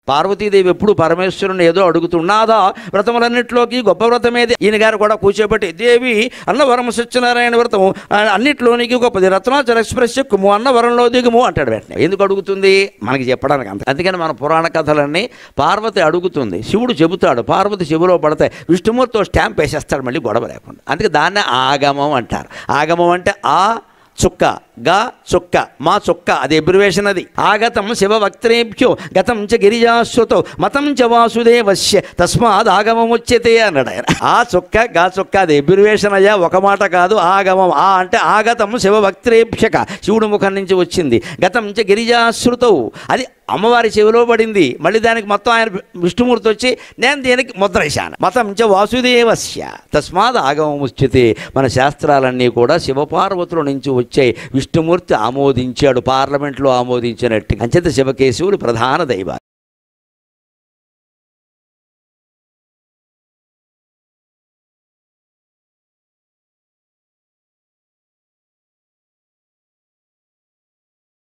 పార్వతీదేవి ఎప్పుడు పరమేశ్వరుని ఏదో అడుగుతున్నాదా, వ్రతములన్నింటిలోకి గొప్ప వ్రతమేది. ఈయన గారు కూడా కూర్చోబెట్టి దేవి అన్నవరం సత్యనారాయణ వ్రతం అన్నింటిలోనికి గొప్పది, రత్నాచల ఎక్స్ప్రెస్ ఎక్కుము, అన్నవరంలో దిగుము అంటాడు. వెంటనే ఎందుకు అడుగుతుంది మనకి చెప్పడానికి అంత. అందుకని మన పురాణ కథలన్నీ పార్వతి అడుగుతుంది, శివుడు చెబుతాడు, పార్వతి చెవిలో పడతాయి, విష్ణుమూర్తితో స్టాంప్ వేసేస్తాడు మళ్ళీ గొడవ లేకుండా. అందుకే దాన్నే ఆగమం అంటారు. ఆగమం అంటే ఆ చుక్క, గా చుక్క, మా చుక్క, అది ఎబ్రివేషన్. అది ఆగతం శివవక్త్రేభ్యో గతం చ గిరిజాశ్రుతో మతం చ వాసుదేవస్య తస్మాత్ ఆగమముచ్యతే అన్నాడు ఆయన. ఆ చుక్క, గా చుక్క, అది ఎబ్రివేషన్ అయ్యా, ఒక మాట కాదు. ఆగమం ఆ అంటే ఆగతం శివవక్త్రేభ్యక, శివుడు ముఖం నుంచి వచ్చింది. గతం చ గిరిజాశ్రుతో, అది అమ్మవారి చెవిలో పడింది. మళ్ళీ దానికి మొత్తం ఆయన విష్ణుమూర్తి వచ్చి నేను దీనికి ముద్ర వేశాను. మతం చ వాసుదేవస్య తస్మాత్ ఆగమముచ్యతే. మన శాస్త్రాలన్నీ కూడా శివపార్వతుల నుంచి వచ్చాయి. విష్ణుమూర్తి ఆమోదించాడు, పార్లమెంట్లో ఆమోదించినట్టు. అంచేత శివకేశవులు ప్రధాన దైవాలు.